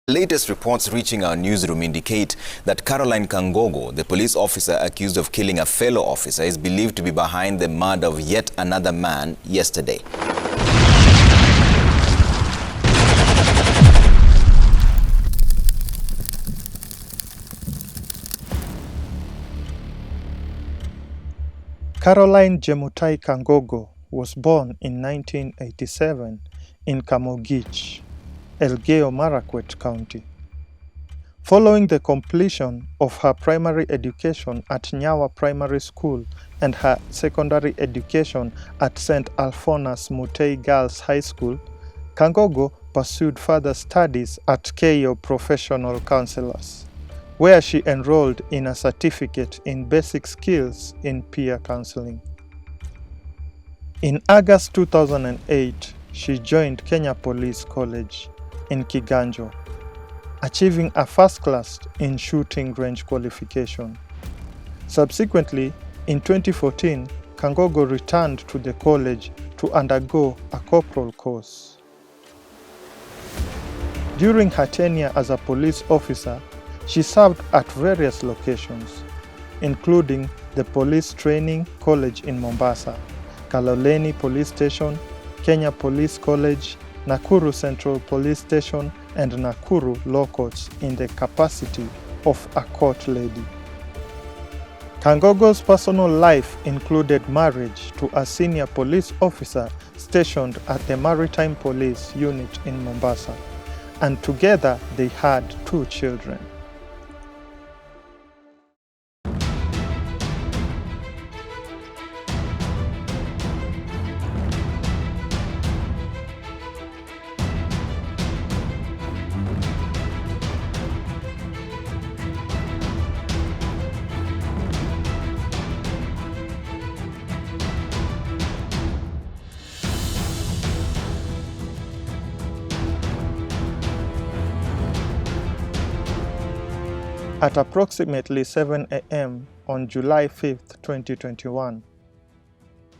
Latest reports reaching our newsroom indicate that Caroline Kangogo, the police officer accused of killing a fellow officer, is believed to be behind the murder of yet another man yesterday. Caroline Jemutai Kangogo was born in 1987 in Kamogich, Elgeyo Marakwet County. Following the completion of her primary education at Nyawa Primary School and her secondary education at St. Alphonsus Mutei Girls High School, Kangogo pursued further studies at Keyo Professional Counselors, where she enrolled in a certificate in basic skills in peer counseling. In August 2008, she joined Kenya Police College in Kiganjo, achieving a first class in shooting range qualification. Subsequently, in 2014, Kangogo returned to the college to undergo a corporal course. During her tenure as a police officer, she served at various locations, including the Police Training College in Mombasa, Kaloleni Police Station, Kenya Police College, Nakuru Central Police Station, and Nakuru Law Courts in the capacity of a court lady. Kangogo's personal life included marriage to a senior police officer stationed at the Maritime Police Unit in Mombasa, and together they had 2 children. At approximately 7 a.m. on July 5, 2021,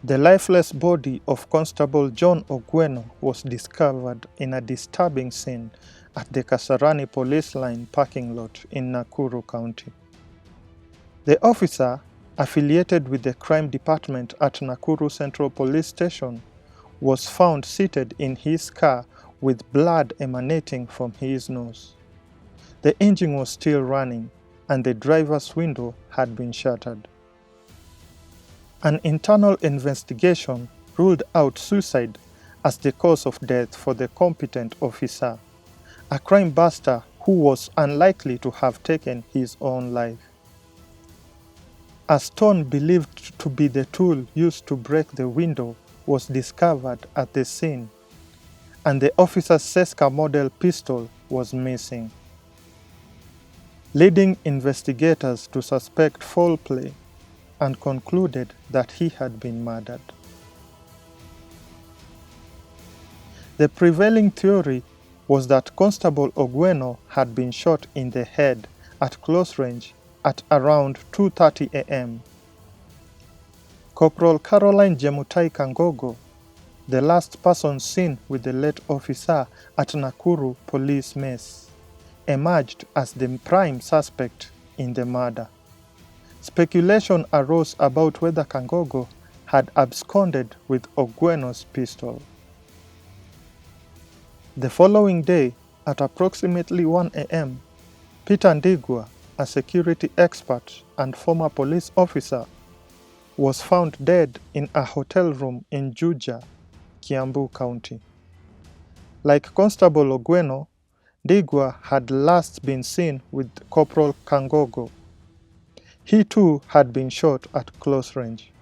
the lifeless body of Constable John Ogweno was discovered in a disturbing scene at the Kasarani Police Line parking lot in Nakuru County. The officer, affiliated with the crime department at Nakuru Central Police Station, was found seated in his car with blood emanating from his nose. The engine was still running, and the driver's window had been shattered. An internal investigation ruled out suicide as the cause of death for the competent officer, a crime buster who was unlikely to have taken his own life. A stone believed to be the tool used to break the window was discovered at the scene, and the officer's Seska model pistol was missing, leading investigators to suspect foul play and concluded that he had been murdered. The prevailing theory was that Constable Ogweno had been shot in the head at close range at around 2:30 a.m. Corporal Caroline Jemutai Kangogo, the last person seen with the late officer at Nakuru Police Mess, emerged as the prime suspect in the murder. Speculation arose about whether Kangogo had absconded with Ogweno's pistol. The following day, at approximately 1 a.m., Peter Ndigwa, a security expert and former police officer, was found dead in a hotel room in Juja, Kiambu County. Like Constable Ogweno, Ndigwa had last been seen with Corporal Kangogo. He too had been shot at close range.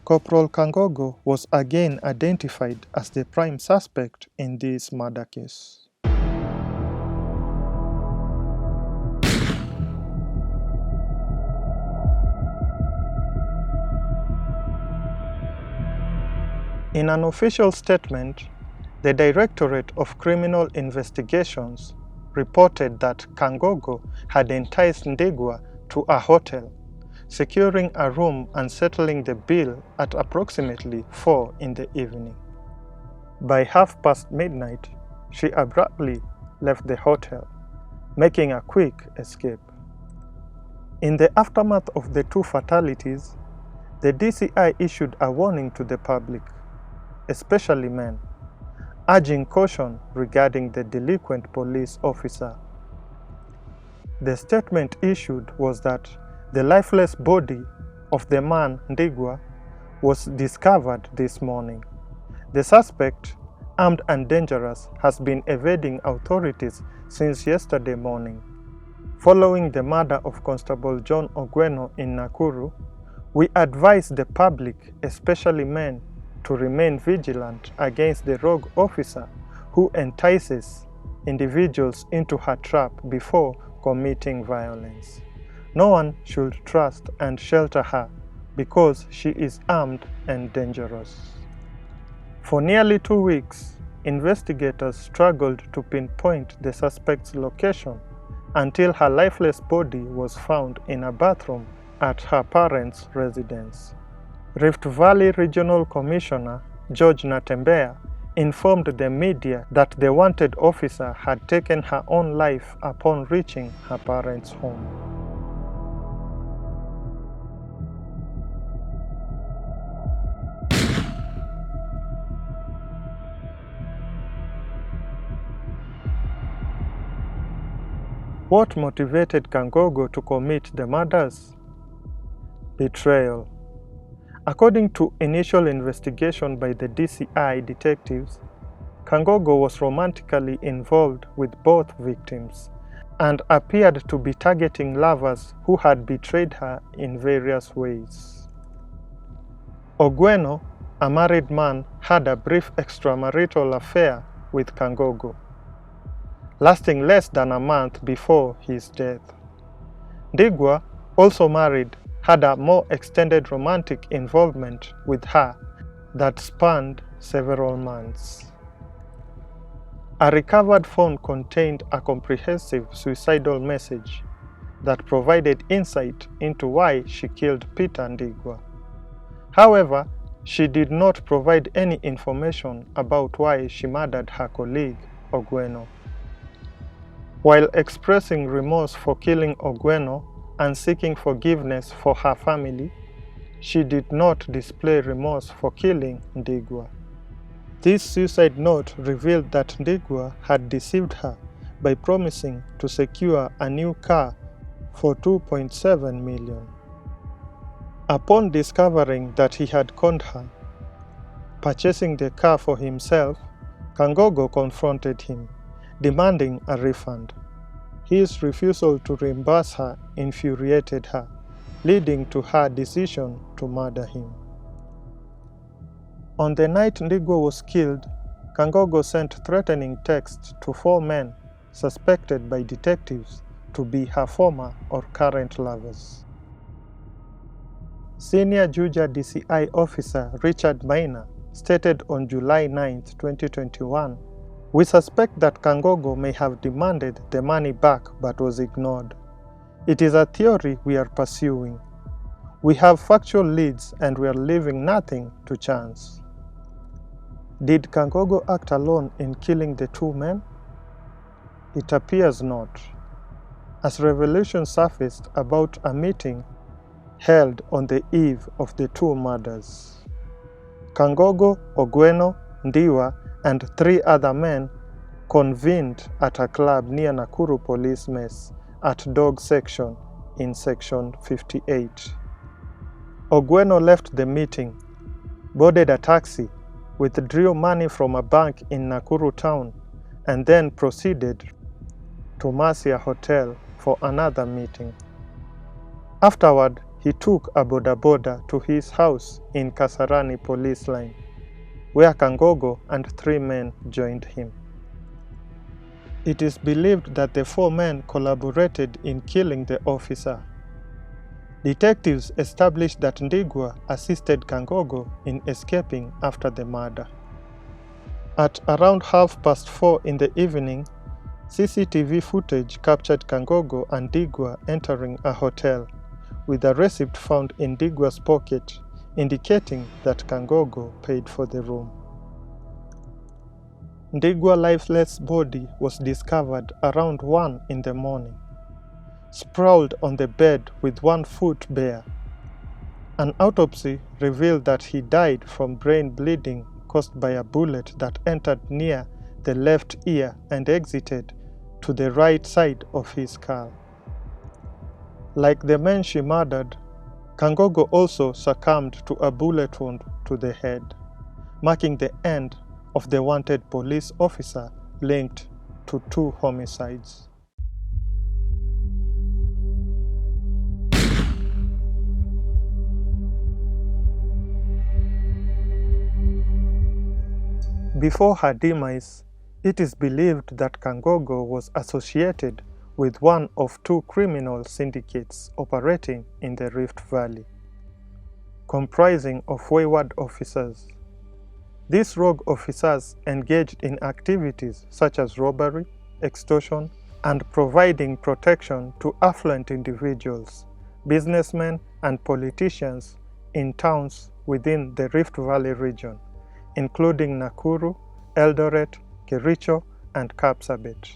Corporal Kangogo was again identified as the prime suspect in this murder case. In an official statement, the Directorate of Criminal Investigations reported that Kangogo had enticed Ndigwa to a hotel, securing a room and settling the bill at approximately 4 in the evening. By midnight, she abruptly left the hotel, making a quick escape. In the aftermath of the two fatalities, the DCI issued a warning to the public, especially men, urging caution regarding the delinquent police officer. The statement issued was that the lifeless body of the man Ndigwa was discovered this morning. The suspect, armed and dangerous, has been evading authorities since yesterday morning. Following the murder of Constable John Ogweno in Nakuru, we advise the public, especially men, to remain vigilant against the rogue officer who entices individuals into her trap before committing violence. No one should trust and shelter her because she is armed and dangerous. For nearly 2 weeks, investigators struggled to pinpoint the suspect's location until her lifeless body was found in a bathroom at her parents' residence. Rift Valley Regional Commissioner George Natembeya informed the media that the wanted officer had taken her own life upon reaching her parents' home. What motivated Kangogo to commit the murders? Betrayal. According to initial investigation by the DCI detectives, Kangogo was romantically involved with both victims and appeared to be targeting lovers who had betrayed her in various ways. Ogweno, a married man, had a brief extramarital affair with Kangogo, lasting less than a month before his death. Ndigwa, also married, had a more extended romantic involvement with her that spanned several months. A recovered phone contained a comprehensive suicidal message that provided insight into why she killed Peter Ndigwa. However, she did not provide any information about why she murdered her colleague, Ogweno. While expressing remorse for killing Ogweno and seeking forgiveness for her family, she did not display remorse for killing Ndigwa. This suicide note revealed that Ndigwa had deceived her by promising to secure a new car for 2.7 million. Upon discovering that he had conned her, purchasing the car for himself, Kangogo confronted him, demanding a refund. His refusal to reimburse her infuriated her, leading to her decision to murder him. On the night Ndigwa was killed, Kangogo sent threatening texts to 4 men suspected by detectives to be her former or current lovers. Senior Juja DCI officer Richard Maina stated on July 9, 2021, "We suspect that Kangogo may have demanded the money back but was ignored. It is a theory we are pursuing. We have factual leads and we are leaving nothing to chance." Did Kangogo act alone in killing the 2 men? It appears not, as revelation surfaced about a meeting held on the eve of the 2 murders. Kangogo, Ogweno, Ndiwa, and 3 other men convened at a club near Nakuru Police Mess at Dog Section in Section 58. Ogweno left the meeting, boarded a taxi, withdrew money from a bank in Nakuru town, and then proceeded to Marcia Hotel for another meeting. Afterward, he took a boda to his house in Kasarani Police Line, where Kangogo and 3 men joined him. It is believed that the 4 men collaborated in killing the officer. Detectives established that Ndigwa assisted Kangogo in escaping after the murder. At around 4:30 in the evening, CCTV footage captured Kangogo and Ndigwa entering a hotel, with a receipt found in Ndigwa's pocket, indicating that Kangogo paid for the room. Ndigwa's lifeless body was discovered around 1 in the morning, sprawled on the bed with 1 foot bare. An autopsy revealed that he died from brain bleeding caused by a bullet that entered near the left ear and exited to the right side of his skull. Like the men she murdered, Kangogo also succumbed to a bullet wound to the head, marking the end of the wanted police officer linked to 2 homicides. Before her demise, it is believed that Kangogo was associated with one of 2 criminal syndicates operating in the Rift Valley, comprising of wayward officers. These rogue officers engaged in activities such as robbery, extortion, and providing protection to affluent individuals, businessmen, and politicians in towns within the Rift Valley region, including Nakuru, Eldoret, Kericho, and Kapsabet.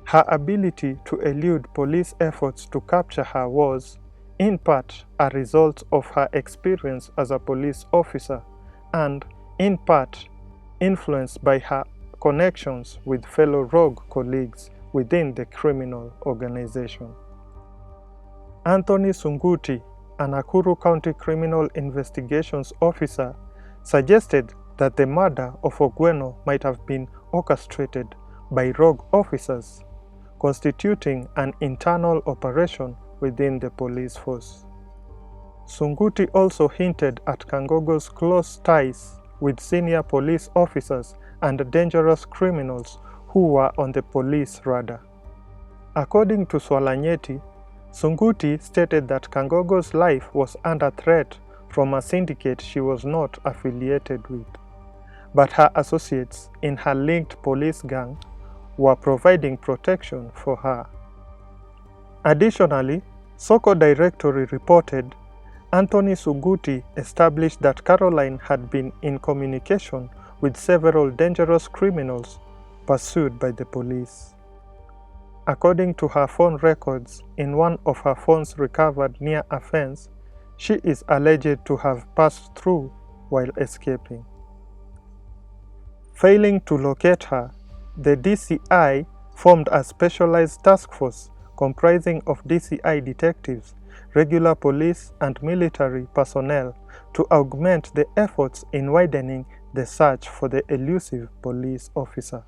Her ability to elude police efforts to capture her was, in part, a result of her experience as a police officer and, in part, influenced by her connections with fellow rogue colleagues within the criminal organization. Anthony Sunguti, a Nakuru County Criminal Investigations Officer, suggested that the murder of Ogweno might have been orchestrated by rogue officers, constituting an internal operation within the police force. Sunguti also hinted at Kangogo's close ties with senior police officers and dangerous criminals who were on the police radar. According to Swalanyeti, Sunguti stated that Kangogo's life was under threat from a syndicate she was not affiliated with, but her associates in her linked police gang were providing protection for her. Additionally, Soko Directory reported Anthony Sunguti established that Caroline had been in communication with several dangerous criminals pursued by the police. According to her phone records, in one of her phones recovered near a fence, she is alleged to have passed through while escaping. Failing to locate her, the DCI formed a specialized task force comprising of DCI detectives, regular police, and military personnel to augment the efforts in widening the search for the elusive police officer.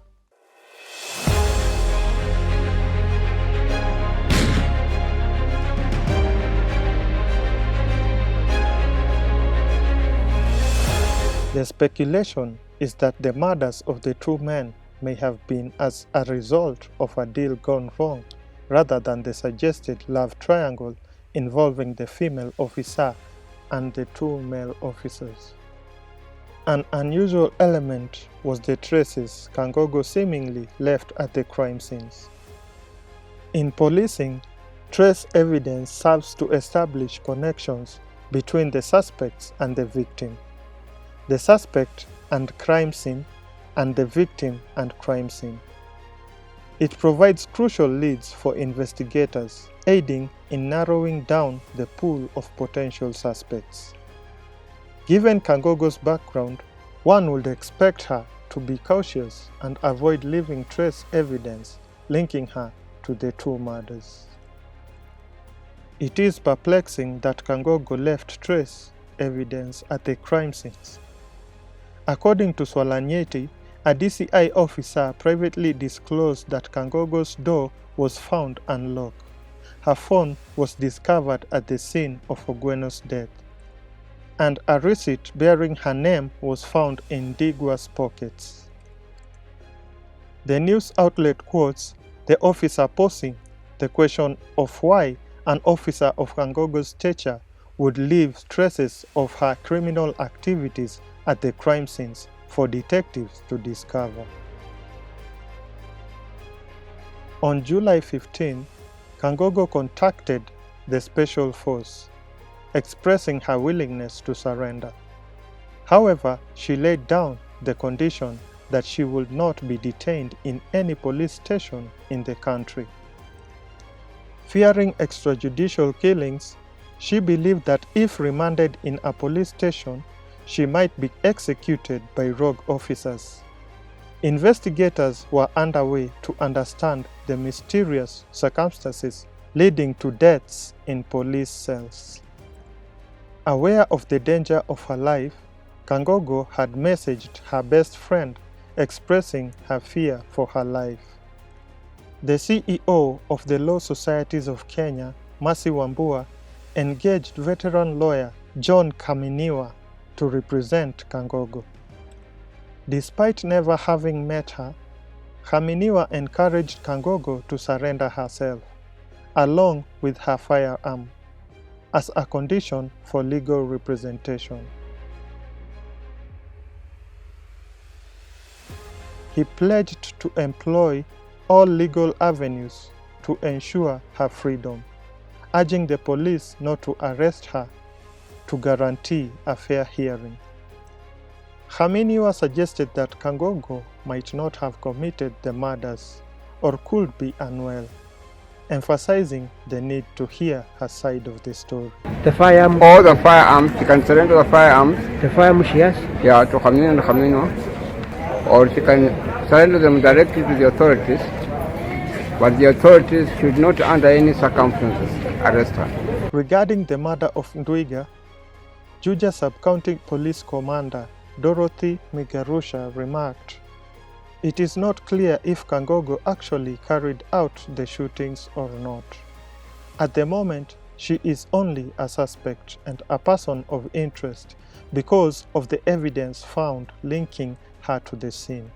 The speculation is that the murders of the 2 men may have been as a result of a deal gone wrong rather than the suggested love triangle involving the female officer and the 2 male officers. An unusual element was the traces Kangogo seemingly left at the crime scenes. In policing, trace evidence serves to establish connections between the suspects and the victim, the suspect and crime scene, and the victim and crime scene. It provides crucial leads for investigators, aiding in narrowing down the pool of potential suspects. Given Kangogo's background, one would expect her to be cautious and avoid leaving trace evidence linking her to the 2 murders. It is perplexing that Kangogo left trace evidence at the crime scenes. According to Swalanyeti, a DCI officer privately disclosed that Kangogo's door was found unlocked. Her phone was discovered at the scene of Ogweno's death, and a receipt bearing her name was found in Ndigwa's pockets. The news outlet quotes the officer posing the question of why an officer of Kangogo's stature would leave traces of her criminal activities at the crime scenes for detectives to discover. On July 15, Kangogo contacted the Special Force, expressing her willingness to surrender. However, she laid down the condition that she would not be detained in any police station in the country. Fearing extrajudicial killings, she believed that if remanded in a police station, she might be executed by rogue officers. Investigators were underway to understand the mysterious circumstances leading to deaths in police cells. Aware of the danger of her life, Kangogo had messaged her best friend expressing her fear for her life. The CEO of the Law Societies of Kenya, Mercy Wambua, engaged veteran lawyer John Kaminiwa to represent Kangogo. Despite never having met her, Kaminiwa encouraged Kangogo to surrender herself, along with her firearm, as a condition for legal representation. He pledged to employ all legal avenues to ensure her freedom, urging the police not to arrest her to guarantee a fair hearing. Kaminiwa suggested that Kangogo might not have committed the murders or could be unwell, emphasizing the need to hear her side of the story. The firearm. All the firearms, she can surrender the firearms. The firearm she has. Yeah, to Kamino and Kamino. Or she can surrender them directly to the authorities. But the authorities should not, under any circumstances, arrest her. Regarding the murder of Ndwiga, Juja Sub-County Police Commander Dorothy Migarusha remarked, "It is not clear if Kangogo actually carried out the shootings or not. At the moment, she is only a suspect and a person of interest because of the evidence found linking her to the scene.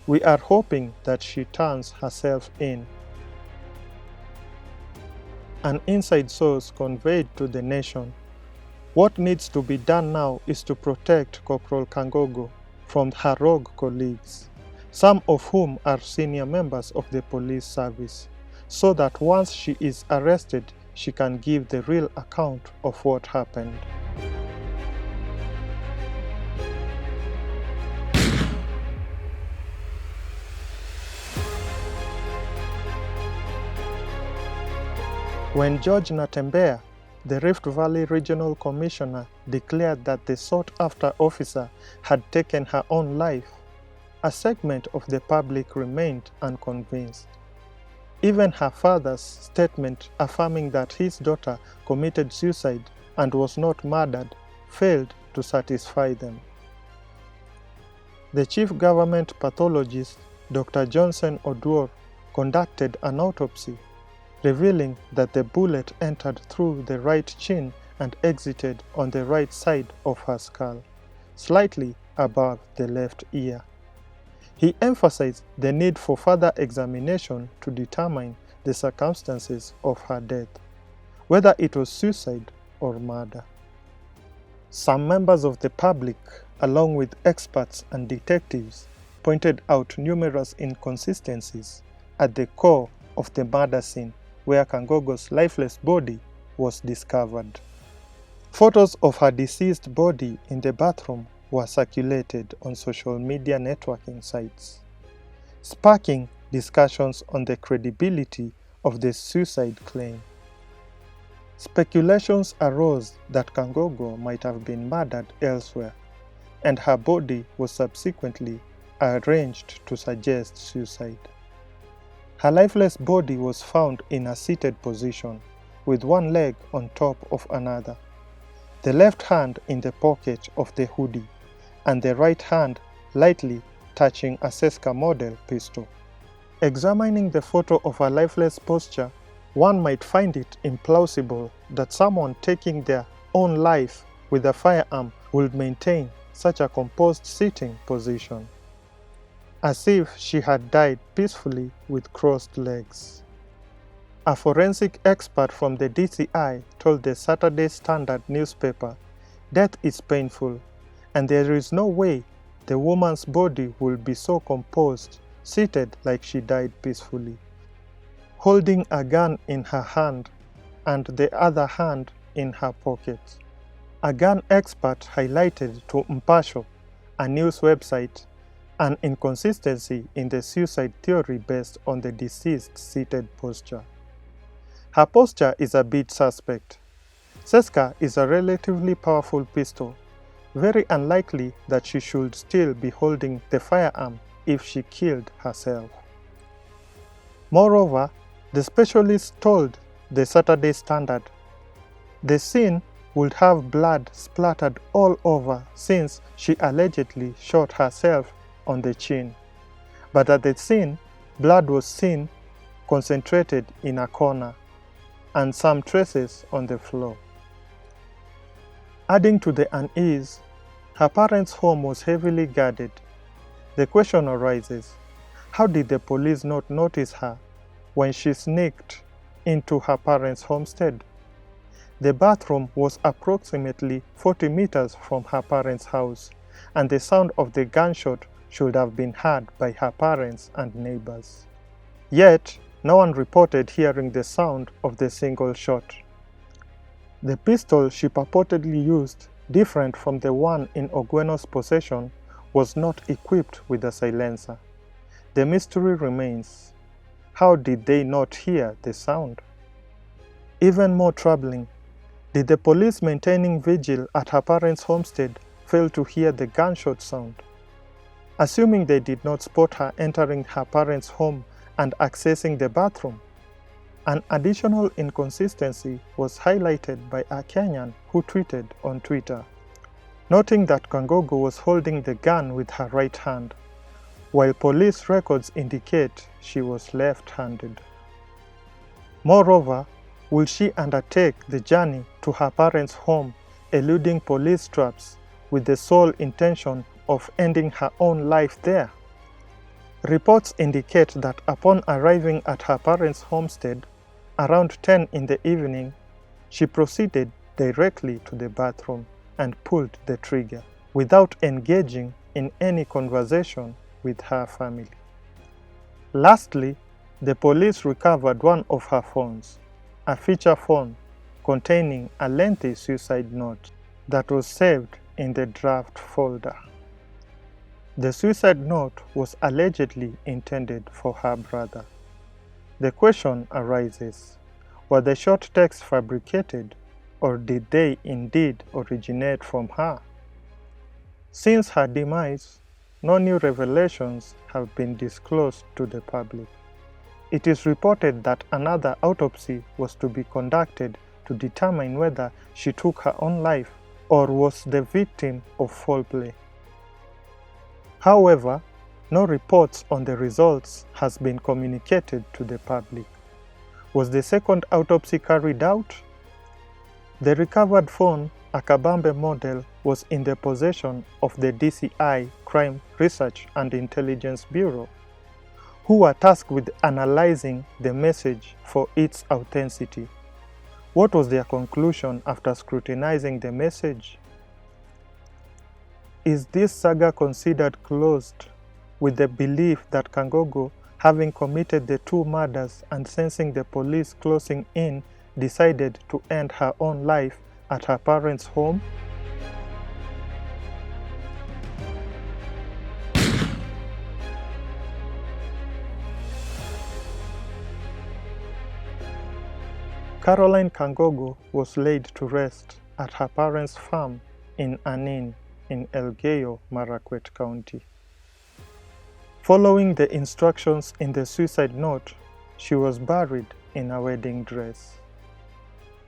We are hoping that she turns herself in." An inside source conveyed to the nation, "What needs to be done now is to protect Corporal Kangogo from her rogue colleagues, some of whom are senior members of the police service, so that once she is arrested, she can give the real account of what happened." When George Natembeya, the Rift Valley Regional Commissioner, declared that the sought-after officer had taken her own life, a segment of the public remained unconvinced. Even her father's statement affirming that his daughter committed suicide and was not murdered failed to satisfy them. The chief government pathologist, Dr. Johnson Oduor, conducted an autopsy, revealing that the bullet entered through the right chin and exited on the right side of her skull, slightly above the left ear. He emphasized the need for further examination to determine the circumstances of her death, whether it was suicide or murder. Some members of the public, along with experts and detectives, pointed out numerous inconsistencies at the core of the murder scene where Kangogo's lifeless body was discovered. Photos of her deceased body in the bathroom were circulated on social media networking sites, sparking discussions on the credibility of the suicide claim. Speculations arose that Kangogo might have been murdered elsewhere, and her body was subsequently arranged to suggest suicide. Her lifeless body was found in a seated position, with one leg on top of another, the left hand in the pocket of the hoodie, and the right hand lightly touching a Seska model pistol. Examining the photo of her lifeless posture, one might find it implausible that someone taking their own life with a firearm would maintain such a composed sitting position, as if she had died peacefully with crossed legs. A forensic expert from the DCI told the Saturday Standard newspaper, "Death is painful, and there is no way the woman's body will be so composed, seated like she died peacefully, holding a gun in her hand and the other hand in her pocket." A gun expert highlighted to Mpasho, a news website, an inconsistency in the suicide theory based on the deceased's seated posture. Her posture is a bit suspect. Seska is a relatively powerful pistol, very unlikely that she should still be holding the firearm if she killed herself. Moreover, the specialist told the Saturday Standard the scene would have blood splattered all over since she allegedly shot herself on the chin. But at the scene, blood was seen concentrated in a corner and some traces on the floor. Adding to the unease, her parents' home was heavily guarded. The question arises, how did the police not notice her when she sneaked into her parents' homestead? The bathroom was approximately 40 meters from her parents' house, and the sound of the gunshot should have been heard by her parents and neighbors. Yet, no one reported hearing the sound of the single shot. The pistol she purportedly used, different from the one in Ogweno's possession, was not equipped with a silencer. The mystery remains. How did they not hear the sound? Even more troubling, did the police maintaining vigil at her parents' homestead fail to hear the gunshot sound? Assuming they did not spot her entering her parents' home and accessing the bathroom, an additional inconsistency was highlighted by a Kenyan who tweeted on Twitter, noting that Kangogo was holding the gun with her right hand, while police records indicate she was left-handed. Moreover, will she undertake the journey to her parents' home, eluding police traps, with the sole intention of ending her own life there? Reports indicate that upon arriving at her parents' homestead, around 10 in the evening, she proceeded directly to the bathroom and pulled the trigger, without engaging in any conversation with her family. Lastly, the police recovered one of her phones, a feature phone containing a lengthy suicide note that was saved in the draft folder. The suicide note was allegedly intended for her brother. The question arises, were the short texts fabricated, or did they indeed originate from her? Since her demise, no new revelations have been disclosed to the public. It is reported that another autopsy was to be conducted to determine whether she took her own life or was the victim of foul play. However, no reports on the results has been communicated to the public. Was the second autopsy carried out? The recovered phone, a Kabambe model, was in the possession of the DCI Crime Research and Intelligence Bureau, who were tasked with analyzing the message for its authenticity. What was their conclusion after scrutinizing the message? Is this saga considered closed, with the belief that Kangogo, having committed the two murders and sensing the police closing in, decided to end her own life at her parents' home? Caroline Kangogo was laid to rest at her parents' farm in Anin in Elgeyo Marakwet County. Following the instructions in the suicide note, she was buried in a wedding dress.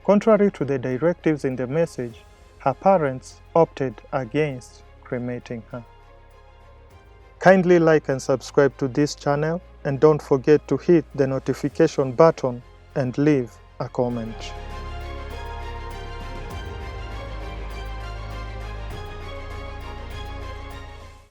Contrary to the directives in the message, her parents opted against cremating her. Kindly like and subscribe to this channel, and don't forget to hit the notification button and leave a comment.